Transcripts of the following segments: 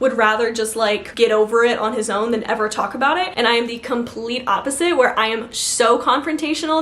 would rather just like get over it on his own than ever talk about it. And I am the complete opposite, where I am so confrontational.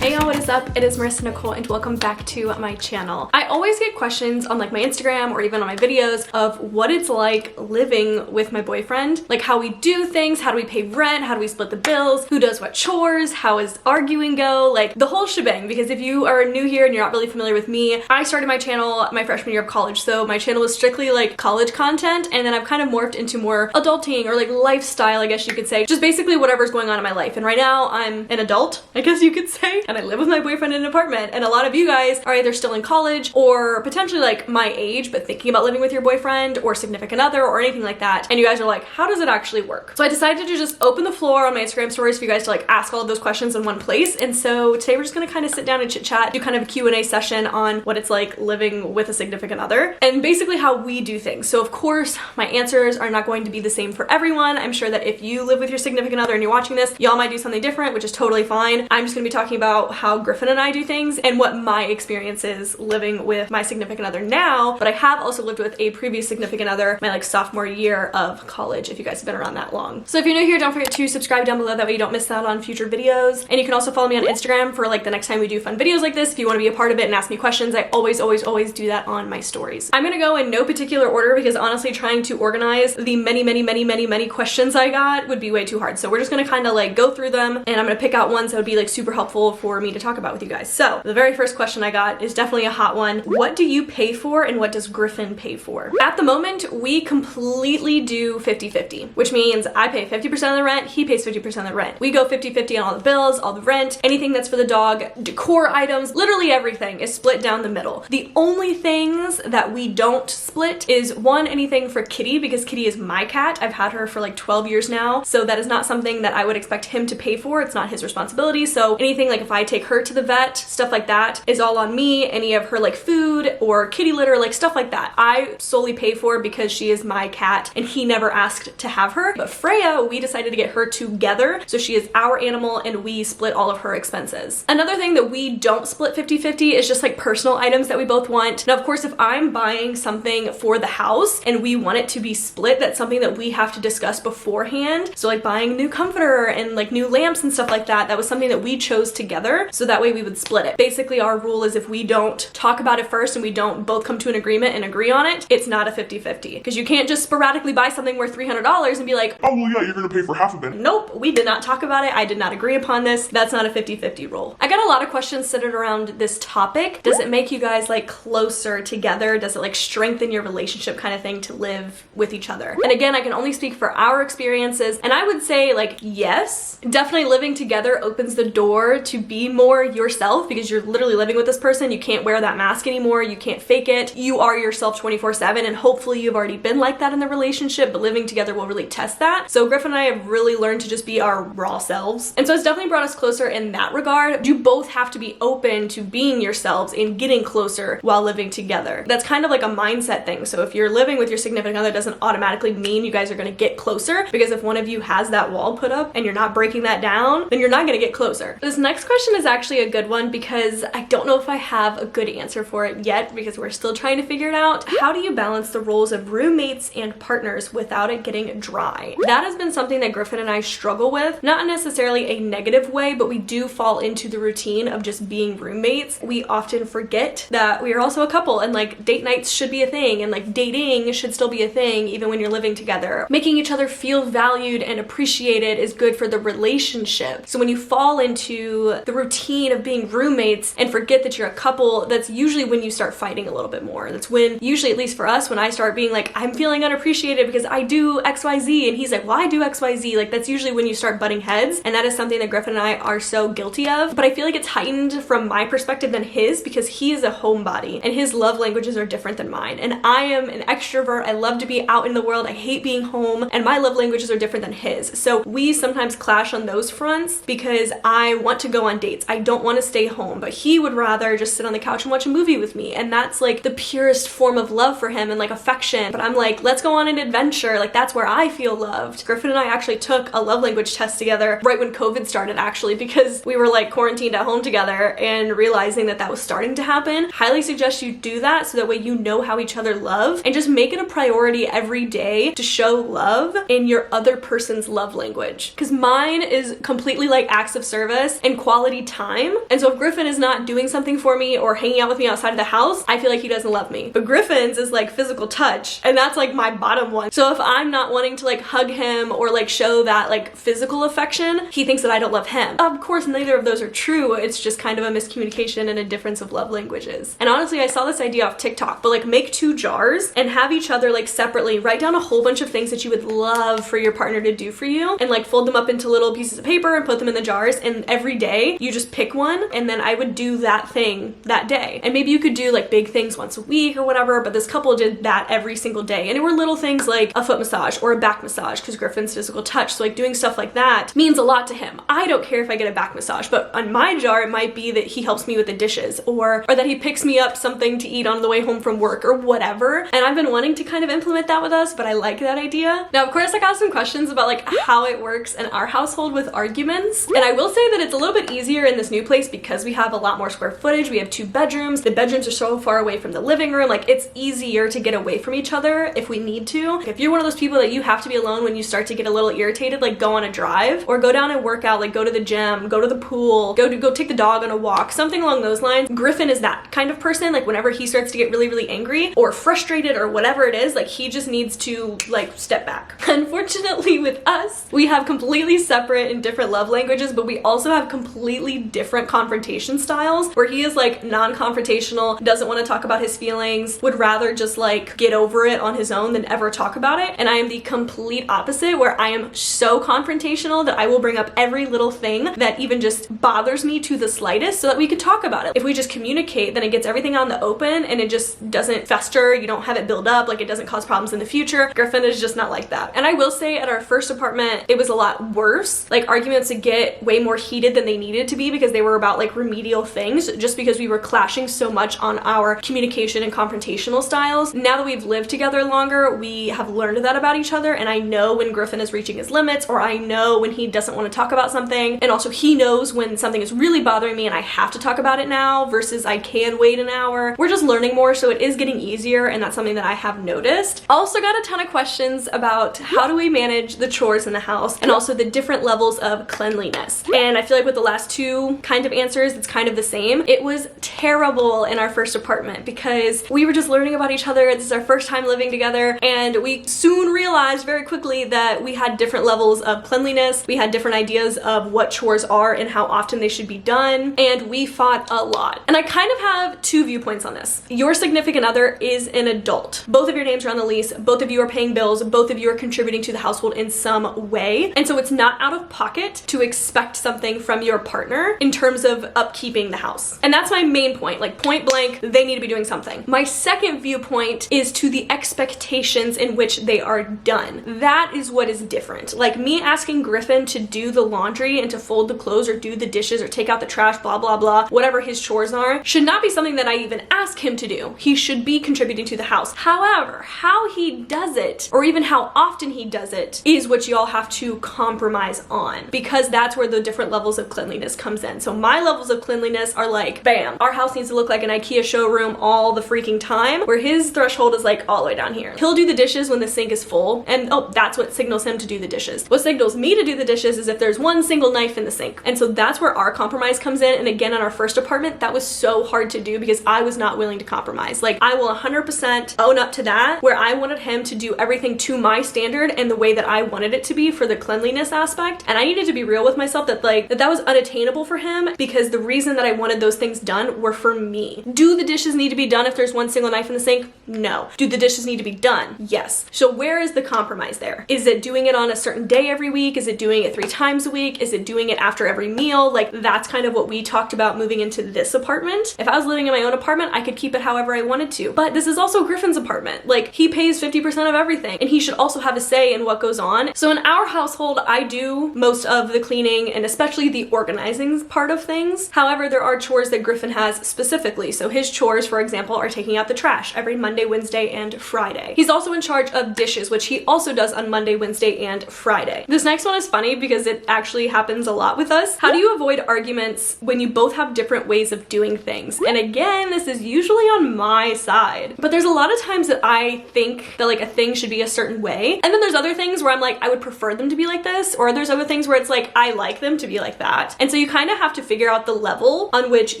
Hey y'all, what is up? It is Marissa Nicole and welcome back to my channel. I always get questions on like my Instagram or even on my videos of what it's like living with my boyfriend. Like how we do things, how do we pay rent, how do we split the bills, who does what chores, how is arguing go, like the whole shebang. Because if you are new here and you're not really familiar with me, I started my channel my freshman year of college. So my channel was strictly like college content, and then I've kind of morphed into more adulting or like lifestyle, I guess you could say. Just basically whatever's going on in my life. And right now I'm an adult, I guess you could say. And I live with my boyfriend in an apartment, and a lot of you guys are either still in college or potentially like my age but thinking about living with your boyfriend or significant other or anything like that, and you guys are like, how does it actually work? So I decided to just open the floor on my Instagram stories for you guys to like ask all of those questions in one place. And so today we're just gonna kind of sit down and chit chat, do kind of a Q&A session on what it's like living with a significant other and basically how we do things. So of course my answers are not going to be the same for everyone. I'm sure that if you live with your significant other and you're watching this, y'all might do something different, which is totally fine. I'm just gonna be talking about how Griffin and I do things and what my experience is living with my significant other now. But I have also lived with a previous significant other my like sophomore year of college, if you guys have been around that long. So if you're new here, don't forget to subscribe down below, that way you don't miss out on future videos. And you can also follow me on Instagram for like the next time we do fun videos like this. If you want to be a part of it and ask me questions, I always do that on my stories. I'm gonna go in no particular order because honestly trying to organize the many questions I got would be way too hard. So we're just gonna kind of like go through them, and I'm gonna pick out ones that would be like super helpful for me to talk about with you guys. So the very first question I got is definitely a hot one. What do you pay for and what does Griffin pay for? At the moment, we completely do 50-50, which means I pay 50% of the rent, he pays 50% of the rent. We go 50-50 on all the bills, all the rent, anything that's for the dog, decor items, literally everything is split down the middle. The only things that we don't split is one, anything for Kitty, because Kitty is my cat. I've had her for like 12 years now, so that is not something that I would expect him to pay for. It's not his responsibility. So anything like if I take her to the vet, stuff like that is all on me. Any of her like food or kitty litter, like stuff like that, I solely pay for because she is my cat and he never asked to have her. But Freya, we decided to get her together, so she is our animal and we split all of her expenses. Another thing that we don't split 50-50 is just like personal items that we both want. Now of course, if I'm buying something for the house and we want it to be split, that's something that we have to discuss beforehand. So like buying a new comforter and like new lamps and stuff like that, that was something that we chose together, so that way we would split it. Basically our rule is if we don't talk about it first and we don't both come to an agreement and agree on it, it's not a 50-50, because you can't just sporadically buy something worth $300 and be like, oh well yeah, you're gonna pay for half of it. Nope, we did not talk about it, I did not agree upon this. That's not a 50-50 rule. I got a lot of questions centered around this topic. Does it make you guys like closer together? Does it like strengthen your relationship kind of thing to live with each other? And again, I can only speak for our experiences, and I would say like yes, definitely living together opens the door to be more yourself, because you're literally living with this person. You can't wear that mask anymore, you can't fake it, you are yourself 24/7, and hopefully you've already been like that in the relationship, but living together will really test that. So Griff and I have really learned to just be our raw selves, and so it's definitely brought us closer in that regard. You both have to be open to being yourselves and getting closer while living together. That's kind of like a mindset thing. So if you're living with your significant other, doesn't automatically mean you guys are going to get closer, because if one of you has that wall put up and you're not breaking that down, then you're not going to get closer. This next question is actually a good one because I don't know if I have a good answer for it yet, because we're still trying to figure it out. How do you balance the roles of roommates and partners without it getting dry? That has been something that Griffin and I struggle with, not necessarily a negative way, but we do fall into the routine of just being roommates. We often forget that we are also a couple, and like date nights should be a thing, and like dating should still be a thing even when you're living together. Making each other feel valued and appreciated is good for the relationship. So when you fall into the routine of being roommates and forget that you're a couple, that's usually when you start fighting a little bit more. That's when, usually at least for us, when I start being like, I'm feeling unappreciated because I do XYZ, and he's like, well, I do XYZ. Like that's usually when you start butting heads, and that is something that Griffin and I are so guilty of. But I feel like it's heightened from my perspective than his, because he is a homebody and his love languages are different than mine. And I am an extrovert. I love to be out in the world. I hate being home, and my love languages are different than his. So we sometimes clash on those fronts because I want to go on dates. I don't don't want to stay home, but he would rather just sit on the couch and watch a movie with me. And that's like the purest form of love for him and like affection. But I'm like, let's go on an adventure. Like that's where I feel loved. Griffin and I actually took a love language test together right when COVID started, actually, because we were like quarantined at home together and realizing that that was starting to happen. Highly suggest you do that so that way you know how each other love, and just make it a priority every day to show love in your other person's love language. Because mine is completely like acts of service and quality time. And so if Griffin is not doing something for me or hanging out with me outside of the house, I feel like he doesn't love me. But Griffin's is like physical touch, and that's like my bottom one. So if I'm not wanting to like hug him or like show that like physical affection, he thinks that I don't love him. Of course, neither of those are true. It's just kind of a miscommunication and a difference of love languages. And honestly, I saw this idea off TikTok, but like make 2 jars and have each other like separately write down a whole bunch of things that you would love for your partner to do for you, and like fold them up into little pieces of paper and put them in the jars, and every day you just pick one, and then I would do that thing that day. And maybe you could do like big things once a week or whatever, but this couple did that every single day. And it were little things like a foot massage or a back massage, because Griffin's physical touch, so like doing stuff like that means a lot to him. I don't care if I get a back massage, but on my jar it might be that he helps me with the dishes, or that he picks me up something to eat on the way home from work or whatever. And I've been wanting to kind of implement that with us, but I like that idea. Now, of course, I got some questions about like how it works in our household with arguments. And I will say that it's a little bit easier in this new place because we have a lot more square footage. We have 2 bedrooms. The bedrooms are so far away from the living room. Like it's easier to get away from each other if we need to. If you're one of those people that you have to be alone when you start to get a little irritated, like go on a drive or go down and work out, like go to the gym, go to the pool, go take the dog on a walk, something along those lines. Griffin is that kind of person. Like whenever he starts to get really, really angry or frustrated or whatever it is, like he just needs to like step back. Unfortunately with us, we have completely separate and different love languages, but we also have completely different confrontation styles, where he is like non-confrontational, doesn't want to talk about his feelings, would rather just like get over it on his own than ever talk about it. And I am the complete opposite, where I am so confrontational that I will bring up every little thing that even just bothers me to the slightest so that we could talk about it. If we just communicate, then it gets everything out in the open and it just doesn't fester. You don't have it build up, like it doesn't cause problems in the future. Griffin is just not like that. And I will say at our first apartment, it was a lot worse. Like arguments would get way more heated than they needed to be because they were about like remedial things, just because we were clashing so much on our communication and confrontational styles. Now that we've lived together longer, we have learned that about each other, and I know when Griffin is reaching his limits, or I know when he doesn't want to talk about something, and also he knows when something is really bothering me and I have to talk about it now versus I can wait an hour. We're just learning more, so it is getting easier, and that's something that I have noticed. Also got a ton of questions about how do we manage the chores in the house and also the different levels of cleanliness. And I feel like with the last 2 kind of answers, it's kind of the same. It was terrible in our first apartment because we were just learning about each other. This is our first time living together, and we soon realized very quickly that we had different levels of cleanliness. We had different ideas of what chores are and how often they should be done, and we fought a lot. And I kind of have 2 viewpoints on this. Your significant other is an adult. Both of your names are on the lease, both of you are paying bills, both of you are contributing to the household in some way, and so it's not out of pocket to expect something from your partner in terms of upkeeping the house. And that's my main point, like point blank, they need to be doing something. My second viewpoint is to the expectations in which they are done. That is what is different. Like me asking Griffin to do the laundry and to fold the clothes or do the dishes or take out the trash, blah, blah, blah, whatever his chores are, should not be something that I even ask him to do. He should be contributing to the house. However, how he does it, or even how often he does it, is what y'all have to compromise on, because that's where the different levels of cleanliness comes in. So my levels of cleanliness are like, bam, our house needs to look like an IKEA showroom all the freaking time, where his threshold is like all the way down here. He'll do the dishes when the sink is full, and oh, that's what signals him to do the dishes. What signals me to do the dishes is if there's one single knife in the sink. And so that's where our compromise comes in. And again, in our first apartment, that was so hard to do because I was not willing to compromise. Like I will 100% own up to that, where I wanted him to do everything to my standard and the way that I wanted it to be for the cleanliness aspect. And I needed to be real with myself that like that was unattainable for him, because the reason that I wanted those things done were for me. Do the dishes need to be done if there's one single knife in the sink? No. Do the dishes need to be done? Yes. So where is the compromise there? Is it doing it on a certain day every week? Is it doing it 3 times a week? Is it doing it after every meal? Like that's kind of what we talked about moving into this apartment. If I was living in my own apartment, I could keep it however I wanted to. But this is also Griffin's apartment. Like he pays 50% of everything, and he should also have a say in what goes on. So in our household, I do most of the cleaning and especially the organizing part part of things. However, there are chores that Griffin has specifically. So his chores, for example, are taking out the trash every Monday, Wednesday, and Friday. He's also in charge of dishes, which he also does on Monday, Wednesday, and Friday. This next one is funny because it actually happens a lot with us. How do you avoid arguments when you both have different ways of doing things? And again, this is usually on my side, but there's a lot of times that I think that like a thing should be a certain way. And then there's other things where I'm like, I would prefer them to be like this, or there's other things where it's like, I like them to be like that. And so you kind of have to figure out the level on which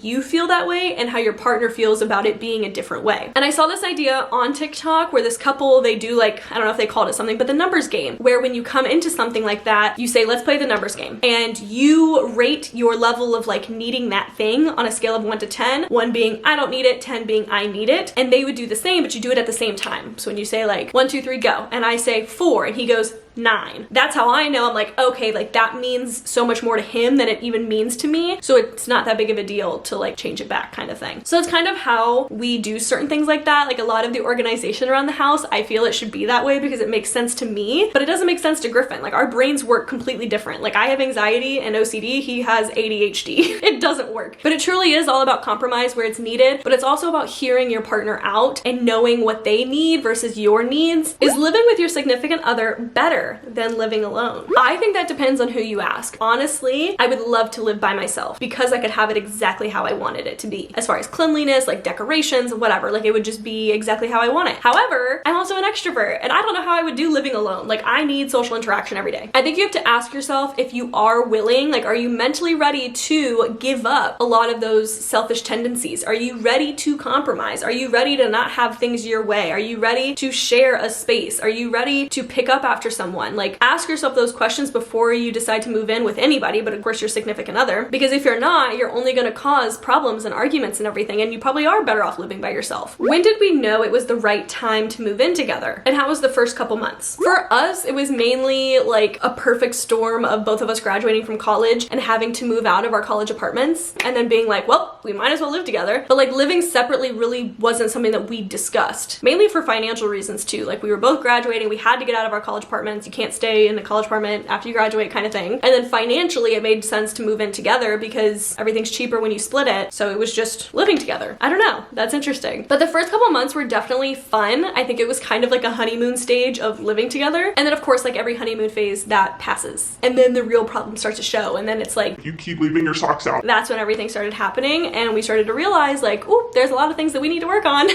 you feel that way and how your partner feels about it being a different way. And I saw this idea on TikTok where this couple, they do like, I don't know if they called it something, but the numbers game, where when you come into something like that, you say, let's play the numbers game. And you rate your level of like needing that thing on a scale of 1 to 10, 1 being I don't need it, 10 being I need it. And they would do the same, but you do it at the same time. So when you say like 1, 2, 3, go, and I say 4, and he goes 9. That's how I know. I'm like, okay, like that means so much more to him than it even means to me. So it's not that big of a deal to like change it back kind of thing. So it's kind of how we do certain things like that. Like a lot of the organization around the house, I feel it should be that way because it makes sense to me, but it doesn't make sense to Griffin. Like our brains work completely different. Like I have anxiety and OCD, he has ADHD. It doesn't work. But it truly is all about compromise where it's needed, but it's also about hearing your partner out and knowing what they need versus your needs. Is living with your significant other better than living alone? I think that depends on who you ask. Honestly, I would love to live by myself because I could have it exactly how I wanted it to be. As far as cleanliness, like decorations, whatever, like it would just be exactly how I want it. However, I'm also an extrovert and I don't know how I would do living alone. Like I need social interaction every day. I think you have to ask yourself if you are willing, like are you mentally ready to give up a lot of those selfish tendencies? Are you ready to compromise? Are you ready to not have things your way? Are you ready to share a space? Are you ready to pick up after someone? Like ask yourself those questions before you decide to move in with anybody, but of course your significant other, because if you're not, you're only going to cause problems and arguments and everything, and you probably are better off living by yourself. When did we know it was the right time to move in together? And how was the first couple months? For us, it was mainly like a perfect storm of both of us graduating from college and having to move out of our college apartments and then being like, well, we might as well live together. But like living separately really wasn't something that we discussed, mainly for financial reasons too. Like we were both graduating, we had to get out of our college apartments. You can't stay in the college apartment after you graduate kind of thing. And then financially it made sense to move in together because everything's cheaper when you split it. So it was just living together. I don't know. That's interesting. But the first couple months were definitely fun. I think it was kind of like a honeymoon stage of living together. And then of course, like every honeymoon phase that passes. And then the real problem starts to show. And then it's like, you keep leaving your socks out. That's when everything started happening. And we started to realize like, oh, there's a lot of things that we need to work on,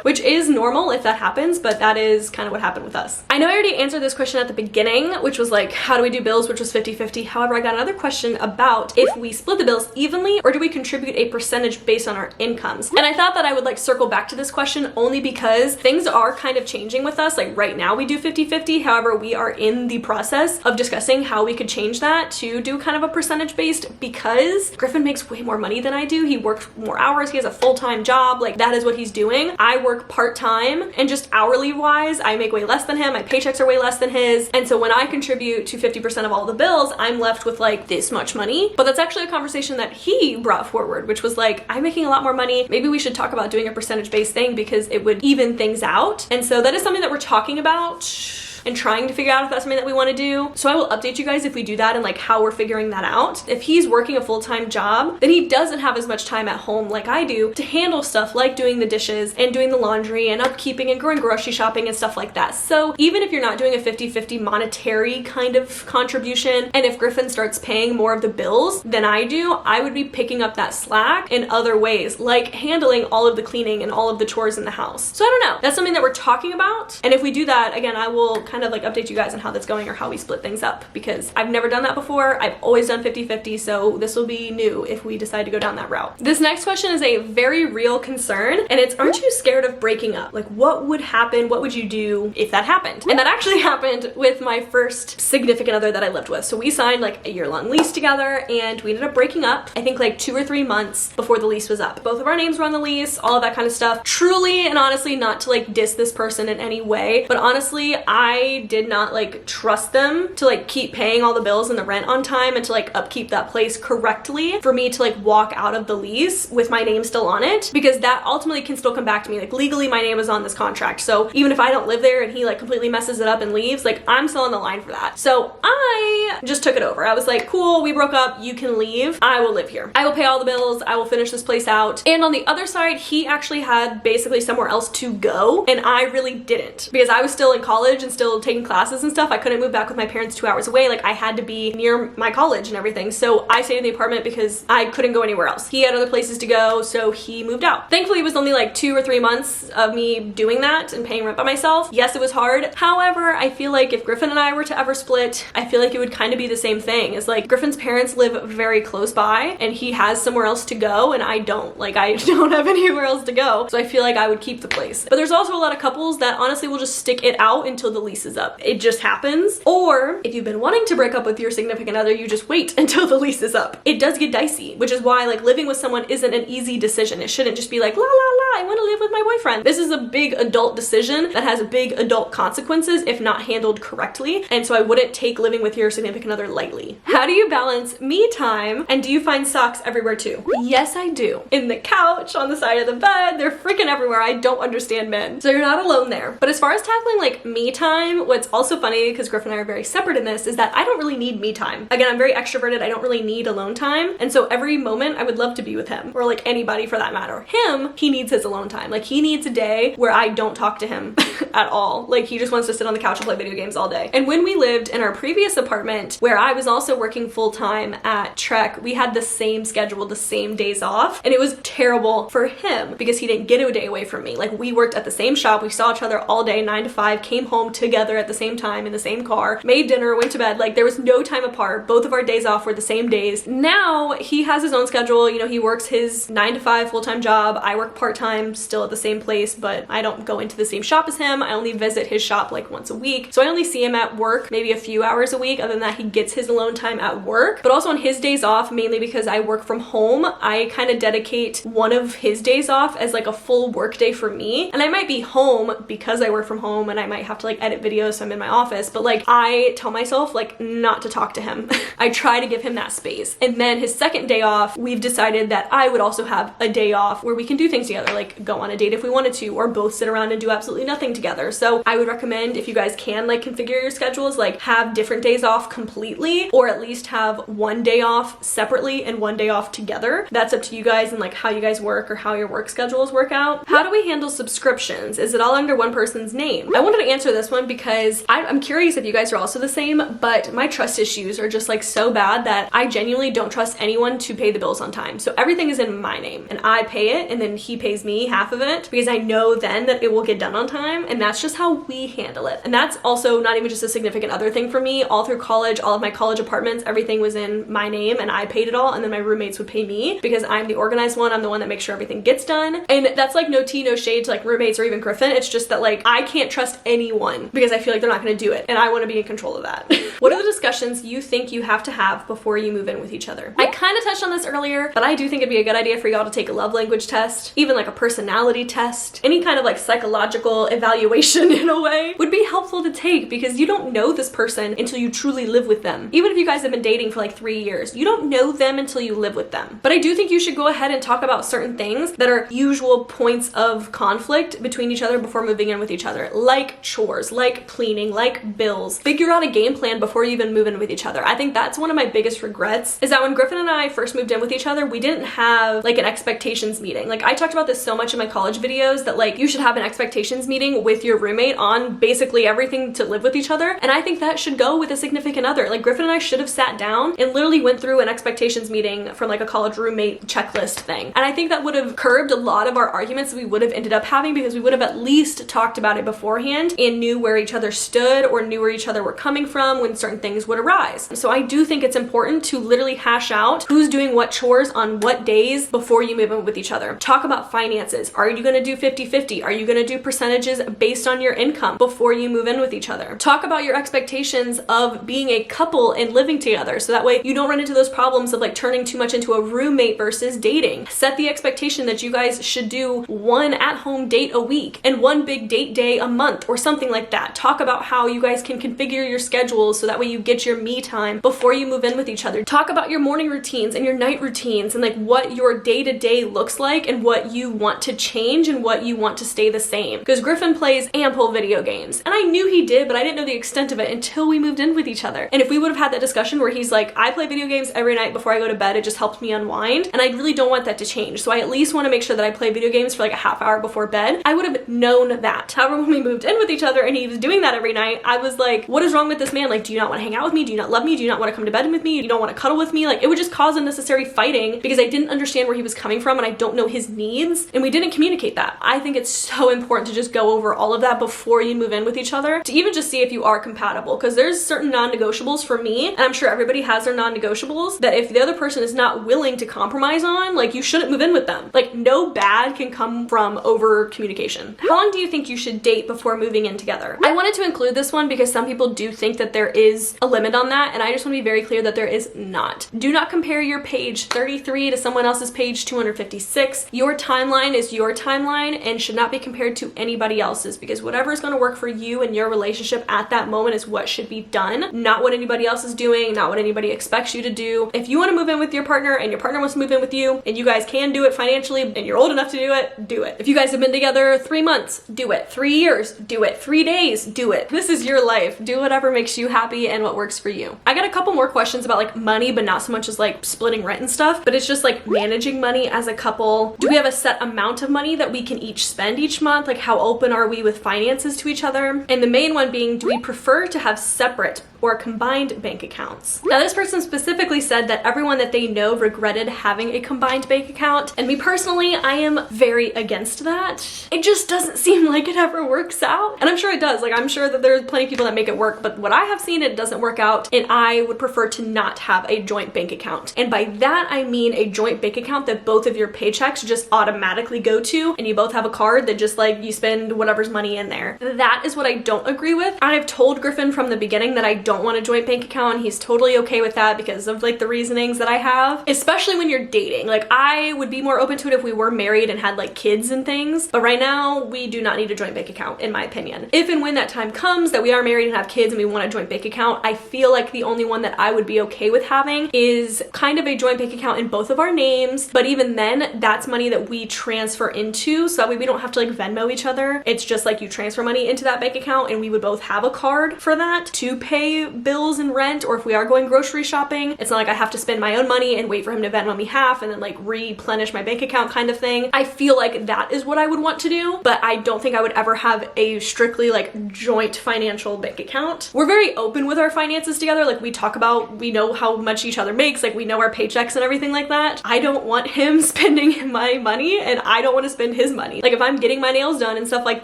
which is normal if that happens. But that is kind of what happened with us. I know I already answered this question at the beginning, which was like, how do we do bills, which was 50-50. However, I got another question about if we split the bills evenly or do we contribute a percentage based on our incomes? And I thought that I would like circle back to this question only because things are kind of changing with us. Like right now we do 50-50. However, we are in the process of discussing how we could change that to do kind of a percentage based, because Griffin makes way more money than I do. He works more hours. He has a full-time job. Like that is what he's doing. I work part-time, and just hourly wise, I make way less than him. My paychecks are way less than his. And so when I contribute to 50% of all the bills, I'm left with like this much money. But that's actually a conversation that he brought forward, which was like, I'm making a lot more money. Maybe we should talk about doing a percentage based thing because it would even things out. And so that is something that we're talking about and trying to figure out if that's something that we want to do. So I will update you guys if we do that and like how we're figuring that out. If he's working a full-time job, then he doesn't have as much time at home like I do to handle stuff like doing the dishes and doing the laundry and upkeeping and going grocery shopping and stuff like that. So even if you're not doing a 50-50 monetary kind of contribution, and if Griffin starts paying more of the bills than I do, I would be picking up that slack in other ways, like handling all of the cleaning and all of the chores in the house. So I don't know. That's something that we're talking about. And if we do that, again, I will kind of like update you guys on how that's going or how we split things up, because I've never done that before. I've always done 50-50, so this will be new if we decide to go down that route. This next question is a very real concern, and it's, aren't you scared of breaking up? Like what would happen? What would you do if that happened? And that actually happened with my first significant other that I lived with. So we signed like a year-long lease together and we ended up breaking up, I think like 2 or 3 months before the lease was up. Both of our names were on the lease, all of that kind of stuff. Truly and honestly, not to like diss this person in any way, but honestly, I I did not like trust them to like keep paying all the bills and the rent on time and to like upkeep that place correctly for me to like walk out of the lease with my name still on it, because that ultimately can still come back to me. Like legally my name is on this contract, so even if I don't live there and he like completely messes it up and leaves, like I'm still on the line for that. So I just took it over. I was like, cool, we broke up, you can leave, I will live here, I will pay all the bills, I will finish this place out. And on the other side, he actually had basically somewhere else to go, and I really didn't, because I was still in college and still taking classes and stuff. I couldn't move back with my parents 2 hours away. Like I had to be near my college and everything, so I stayed in the apartment because I couldn't go anywhere else. He had other places to go, so he moved out. Thankfully, it was only like 2 or 3 months of me doing that and paying rent by myself. Yes, it was hard. However, I feel like if Griffin and I were to ever split, I feel like it would kind of be the same thing. It's like Griffin's parents live very close by and he has somewhere else to go and I don't. Like I don't have anywhere else to go, so I feel like I would keep the place. But there's also a lot of couples that honestly will just stick it out until the lease is up. It just happens. Or if you've been wanting to break up with your significant other, you just wait until the lease is up. It does get dicey, which is why like living with someone isn't an easy decision. It shouldn't just be like, la la la, I want to live with my boyfriend. This is a big adult decision that has big adult consequences if not handled correctly. And so I wouldn't take living with your significant other lightly. How do you balance me time, and do you find socks everywhere too? Yes, I do. In the couch, on the side of the bed, they're freaking everywhere. I don't understand men. So you're not alone there. But as far as tackling like me time, what's also funny, because Griff and I are very separate in this, is that I don't really need me time. Again, I'm very extroverted. I don't really need alone time. And so every moment I would love to be with him, or like anybody for that matter. Him, he needs his alone time. Like he needs a day where I don't talk to him at all. Like he just wants to sit on the couch and play video games all day. And when we lived in our previous apartment, where I was also working full time at Trek, we had the same schedule, the same days off. And it was terrible for him because he didn't get a day away from me. Like we worked at the same shop. We saw each other all day, 9 to 5, came home together at the same time in the same car, made dinner, went to bed. Like there was no time apart. Both of our days off were the same days. Now he has his own schedule. You know, he works his 9 to 5 full-time job. I work part-time still at the same place, but I don't go into the same shop as him. I only visit his shop like once a week. So I only see him at work maybe a few hours a week. Other than that, he gets his alone time at work. But also on his days off, mainly because I work from home, I kind of dedicate one of his days off as like a full work day for me. And I might be home because I work from home and I might have to like edit videos, so I'm in my office, but like I tell myself like not to talk to him. I try to give him that space. And then his second day off, we've decided that I would also have a day off where we can do things together, like go on a date if we wanted to, or both sit around and do absolutely nothing together. So I would recommend, if you guys can like configure your schedules, like have different days off completely, or at least have one day off separately and one day off together. That's up to you guys and like how you guys work or how your work schedules work out. How do we handle subscriptions? Is it all under one person's name? I wanted to answer this one because I'm curious if you guys are also the same, but my trust issues are just like so bad that I genuinely don't trust anyone to pay the bills on time. So everything is in my name and I pay it, and then he pays me half of it because I know then that it will get done on time, and that's just how we handle it. And that's also not even just a significant other thing for me. All through college, all of my college apartments, everything was in my name and I paid it all, and then my roommates would pay me because I'm the organized one. I'm the one that makes sure everything gets done. And that's like no tea, no shade to like roommates or even Griffin. It's just that like I can't trust anyone because I feel like they're not going to do it, and I want to be in control of that. What are the discussions you think you have to have before you move in with each other? I kind of touched on this earlier, but I do think it'd be a good idea for y'all to take a love language test, even like a personality test. Any kind of like psychological evaluation in a way would be helpful to take, because you don't know this person until you truly live with them. Even if you guys have been dating for like 3 years, you don't know them until you live with them. But I do think you should go ahead and talk about certain things that are usual points of conflict between each other before moving in with each other, like chores, like cleaning, like bills. Figure out a game plan before you even move in with each other. I think that's one of my biggest regrets, is that when Griffin and I first moved in with each other, we didn't have like an expectations meeting. Like I talked about this so much in my college videos that like you should have an expectations meeting with your roommate on basically everything to live with each other. And I think that should go with a significant other. Like Griffin and I should have sat down and literally went through an expectations meeting from like a college roommate checklist thing. And I think that would have curbed a lot of our arguments that we would have ended up having, because we would have at least talked about it beforehand and knew where each other stood or knew where each other were coming from when certain things would arise. So I do think it's important to literally hash out who's doing what chores on what days before you move in with each other. Talk about finances. Are you going to do 50-50? Are you going to do percentages based on your income before you move in with each other? Talk about your expectations of being a couple and living together, so that way you don't run into those problems of like turning too much into a roommate versus dating. Set the expectation that you guys should do one at-home date a week and one big date day a month or something like that. that. Talk about how you guys can configure your schedules so that way you get your me time before you move in with each other. Talk about your morning routines and your night routines and like what your day-to-day looks like and what you want to change and what you want to stay the same. Because Griffin plays ample video games, and I knew he did, but I didn't know the extent of it until we moved in with each other. And if we would have had that discussion where he's like, I play video games every night before I go to bed, it just helps me unwind, and I really don't want that to change. So I at least want to make sure that I play video games for like a half hour before bed. I would have known that. However, when we moved in with each other and he was doing that every night, I was like, what is wrong with this man? Like, do you not want to hang out with me? Do you not love me? Do you not want to come to bed with me? You don't want to cuddle with me? Like, it would just cause unnecessary fighting because I didn't understand where he was coming from and I don't know his needs, and we didn't communicate that. I think it's so important to just go over all of that before you move in with each other, to even just see if you are compatible, because there's certain non-negotiables for me, and I'm sure everybody has their non-negotiables, that if the other person is not willing to compromise on, like, you shouldn't move in with them. Like, no bad can come from over communication. How long do you think you should date before moving in together? I wanted to include this one because some people do think that there is a limit on that, and I just want to be very clear that there is not. Do not compare your page 33 to someone else's page 256. Your timeline is your timeline and should not be compared to anybody else's, because whatever is going to work for you and your relationship at that moment is what should be done, not what anybody else is doing, not what anybody expects you to do. If you want to move in with your partner and your partner wants to move in with you and you guys can do it financially and you're old enough to do it, do it. If you guys have been together 3 months, do it. 3 years, do it. 3 days, do it. This is your life. Do whatever makes you happy and what works for you. I got a couple more questions about like money, but not so much as like splitting rent and stuff, but it's just like managing money as a couple. Do we have a set amount of money that we can each spend each month? Like, how open are we with finances to each other? And the main one being, do we prefer to have separate or combined bank accounts? Now, this person specifically said that everyone that they know regretted having a combined bank account, and me personally, I am very against that. It just doesn't seem like it ever works out, and I'm sure it does. Like, I'm sure that there's plenty of people that make it work, but what I have seen, it doesn't work out, and I would prefer to not have a joint bank account. And by that, I mean a joint bank account that both of your paychecks just automatically go to, and you both have a card that just like you spend whatever's money in there. That is what I don't agree with. I've told Griffin from the beginning that I don't want a joint bank account, and he's totally okay with that because of like the reasonings that I have, especially when you're dating. Like, I would be more open to it if we were married and had like kids and things, but right now we do not need a joint bank account, in my opinion. If and when that time comes that we are married and have kids and we want a joint bank account, I feel like the only one that I would be okay with having is kind of a joint bank account in both of our names, but even then, that's money that we transfer into, so that way we don't have to like Venmo each other. It's just like you transfer money into that bank account and we would both have a card for that to pay bills and rent, or if we are going grocery shopping, it's not like I have to spend my own money and wait for him to Venmo me half and then like replenish my bank account kind of thing. I feel like that is what I would want to do, but I don't think I would ever have a strictly like joint financial bank account. We're very open with our finances together. Like, we talk about, we know how much each other makes, like we know our paychecks and everything like that. I don't want him spending my money and I don't want to spend his money. Like, if I'm getting my nails done and stuff like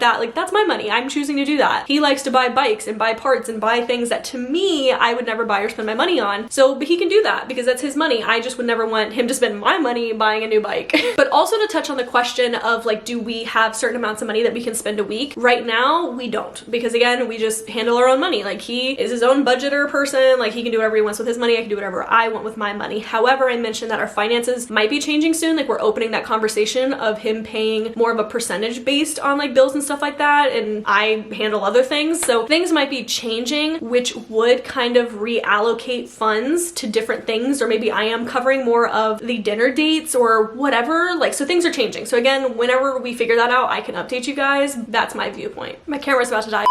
that, like that's my money. I'm choosing to do that. He likes to buy bikes and buy parts and buy things that to me, I would never buy or spend my money on. So, but he can do that because that's his money. I just would never want him to spend my money buying a new bike. But also to touch on the question of like, do we have certain amounts of money that we can spend a week? Right now, we don't, because again, we just handle our own money. Like, he is his own budgeter person. Like, he can do whatever he wants with his money. I can do whatever I want with my money. However, I mentioned that our finances might be changing soon. Like, we're opening that conversation of him paying more of a percentage based on like bills and stuff like that, and I handle other things. So things might be changing, which would kind of reallocate funds to different things, or maybe I am covering more of the dinner dates or whatever. Like, so things are changing. So again, whenever we figure that out, I can update you guys. That's my viewpoint. My camera's about to die.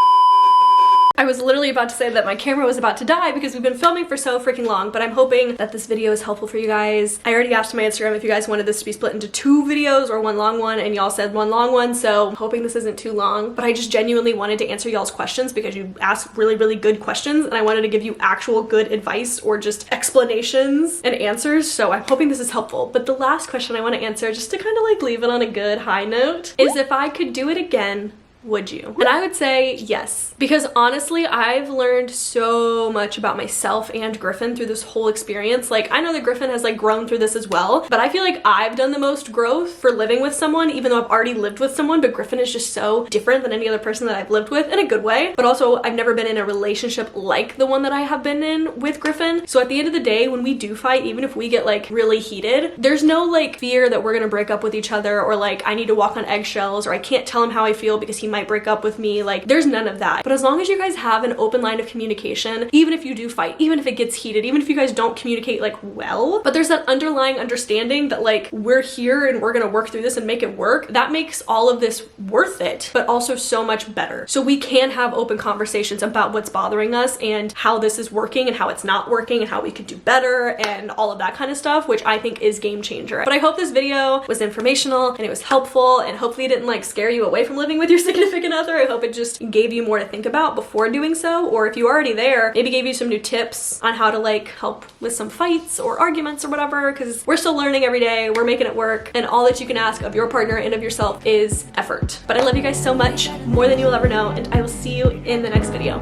I was literally about to say that my camera was about to die because we've been filming for so freaking long, but I'm hoping that this video is helpful for you guys. I already asked on my Instagram if you guys wanted this to be split into 2 videos or 1 long one, and y'all said 1 long one, so I'm hoping this isn't too long, but I just genuinely wanted to answer y'all's questions because you asked really, really good questions, and I wanted to give you actual good advice or just explanations and answers, so I'm hoping this is helpful. But the last question I want to answer, just to kind of like leave it on a good high note, is if I could do it again, would you? And I would say yes, because honestly, I've learned so much about myself and Griffin through this whole experience. Like, I know that Griffin has like grown through this as well, but I feel like I've done the most growth for living with someone, even though I've already lived with someone. But Griffin is just so different than any other person that I've lived with, in a good way. But also, I've never been in a relationship like the one that I have been in with Griffin. So at the end of the day, when we do fight, even if we get like really heated, there's no like fear that we're gonna break up with each other, or like I need to walk on eggshells, or I can't tell him how I feel because he might break up with me. Like, there's none of that. But as long as you guys have an open line of communication, even if you do fight, even if it gets heated, even if you guys don't communicate like well, but there's that underlying understanding that like we're here and we're gonna work through this and make it work, that makes all of this worth it, but also so much better. So we can have open conversations about what's bothering us and how this is working and how it's not working and how we could do better and all of that kind of stuff, which I think is game changer. But I hope this video was informational and it was helpful, and hopefully it didn't like scare you away from living with your significant other. I hope it just gave you more to think about before doing so, or if you're already there, maybe gave you some new tips on how to like help with some fights or arguments or whatever, because we're still learning every day, we're making it work, and all that you can ask of your partner and of yourself is effort. But I love you guys so much, more than you will ever know, and I will see you in the next video.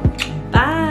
Bye!